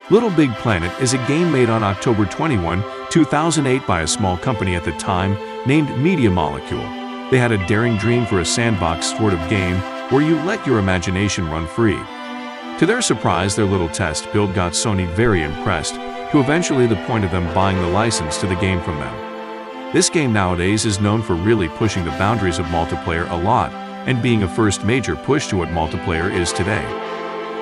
Little Big Planet is a game made on October 21, 2008 by a small company at the time named Media Molecule. They had a daring dream for a sandbox sort of game where you let your imagination run free. To their surprise, their little test build got Sony very impressed, to eventually the point of them buying the license to the game from them. This game nowadays is known for really pushing the boundaries of multiplayer a lot, and being a first major push to what multiplayer is today.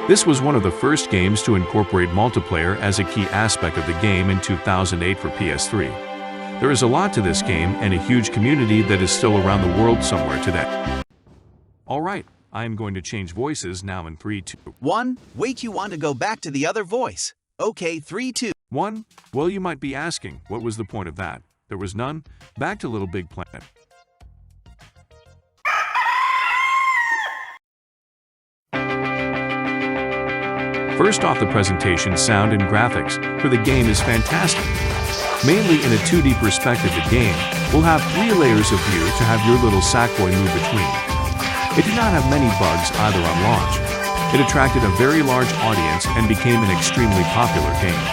This was one of the first games to incorporate multiplayer as a key aspect of the game in 2008 for PS3. There is a lot to this game and a huge community that is still around the world somewhere today. Alright, I am going to change voices now in 3, 2, 1. Wait, you want to go back to the other voice. Okay, 3, 2, 1. Well, you might be asking, what was the point of that? There was none. Back to Little Big Planet. First off, the presentation, sound, and graphics for the game is fantastic. Mainly in a 2D perspective, the game will have 3 layers of view to have your little Sackboy move between. It did not have many bugs either on launch. It attracted a very large audience and became an extremely popular game.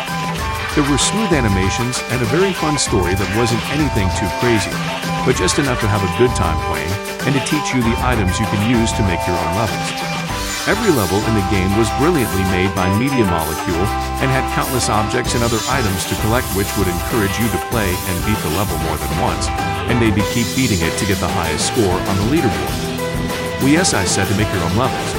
There were smooth animations and a very fun story that wasn't anything too crazy, but just enough to have a good time playing and to teach you the items you can use to make your own levels. Every level in the game was brilliantly made by Media Molecule and had countless objects and other items to collect, which would encourage you to play and beat the level more than once, and maybe keep beating it to get the highest score on the leaderboard. Well, yes, I said to make your own levels.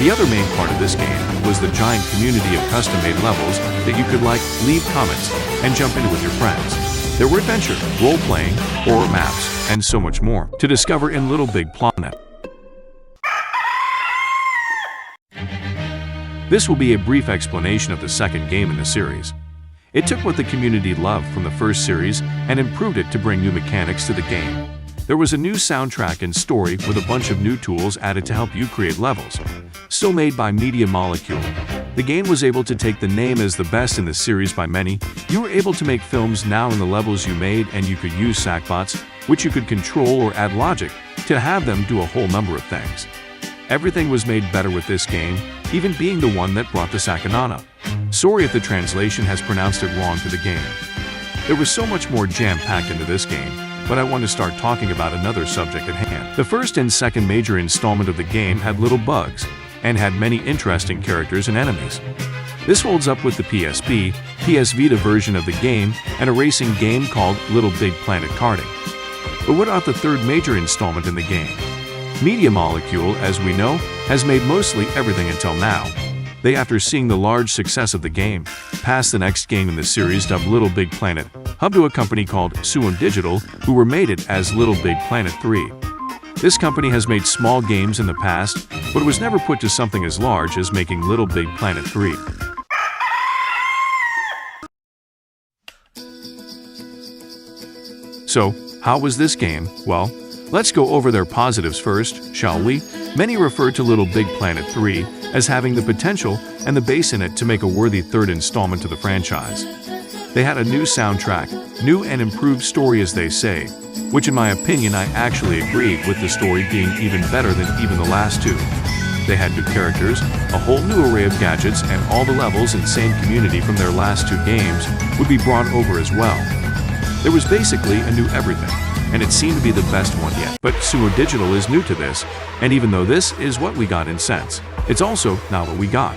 The other main part of this game was the giant community of custom-made levels that you could leave comments, and jump into with your friends. There were adventure, role-playing, horror maps, and so much more to discover in Little Big Planet. This will be a brief explanation of the second game in the series. It took what the community loved from the first series and improved it to bring new mechanics to the game. There was a new soundtrack and story with a bunch of new tools added to help you create levels. Still made by Media Molecule, the game was able to take the name as the best in the series by many. You were able to make films now in the levels you made, and you could use Sackbots, which you could control or add logic, to have them do a whole number of things. Everything was made better with this game, even being the one that brought the Sakanana. Sorry if the translation has pronounced it wrong to the game. There was so much more jam-packed into this game, but I want to start talking about another subject at hand. The first and second major installment of the game had little bugs, and had many interesting characters and enemies. This holds up with the PSP, PS Vita version of the game, and a racing game called Little Big Planet Karting. But what about the third major installment in the game? Media Molecule, as we know, has made mostly everything until now. They, after seeing the large success of the game, passed the next game in the series, dubbed Little Big Planet, hub to a company called Suwon Digital, who remade it as Little Big Planet 3. This company has made small games in the past, but was never put to something as large as making Little Big Planet 3. So, how was this game? Well, let's go over their positives first, shall we? Many refer to Little Big Planet 3 as having the potential and the base in it to make a worthy third installment to the franchise. They had a new soundtrack, new and improved story, as they say, which in my opinion I actually agree with, the story being even better than even the last two. They had new characters, a whole new array of gadgets, and all the levels and same community from their last two games would be brought over as well. There was basically a new everything, and it seemed to be the best one yet. But Suwon Digital is new to this, and even though this is what we got in sense, it's also not what we got.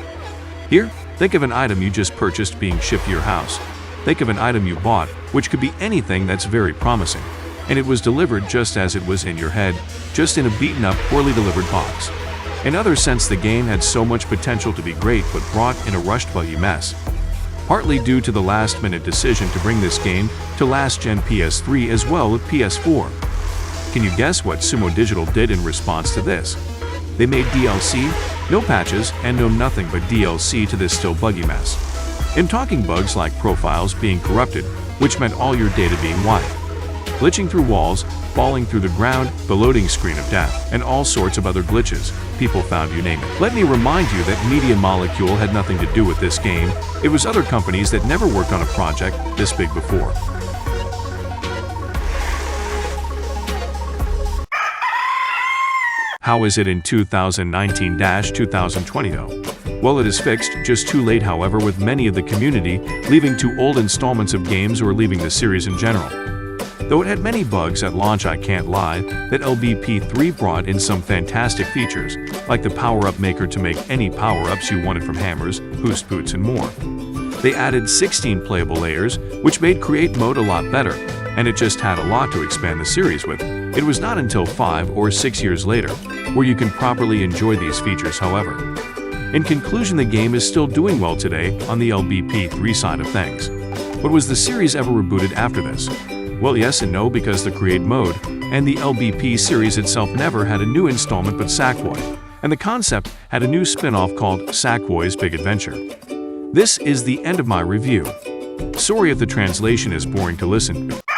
Here, think of an item you just purchased being shipped to your house. Think of an item you bought, which could be anything that's very promising, and it was delivered just as it was in your head, just in a beaten-up, poorly delivered box. In other sense, the game had so much potential to be great, but brought in a rushed, buggy mess. Partly due to the last-minute decision to bring this game to last-gen PS3 as well as PS4. Can you guess what Suwon Digital did in response to this? They made DLC, no patches, and no nothing but DLC to this still buggy mess. In talking bugs like profiles being corrupted, which meant all your data being wiped, glitching through walls, falling through the ground, the loading screen of death, and all sorts of other glitches people found, you name it. Let me remind you that Media Molecule had nothing to do with this game. It was other companies that never worked on a project this big before. How is it in 2019-2020 though? Well, it is fixed, just too late however, with many of the community leaving too old installments of games or leaving the series in general. Though it had many bugs at launch, I can't lie that LBP3 brought in some fantastic features, like the power-up maker to make any power-ups you wanted from hammers, boost boots, and more. They added 16 playable layers, which made create mode a lot better, and it just had a lot to expand the series with. It was not until 5 or 6 years later where you can properly enjoy these features, however. In conclusion, the game is still doing well today on the LBP3 side of things. But was the series ever rebooted after this? Well, yes and no, because the create mode and the LBP series itself never had a new installment but Sackboy, and the concept had a new spin-off called Sackboy's Big Adventure. This is the end of my review. Sorry if the translation is boring to listen to.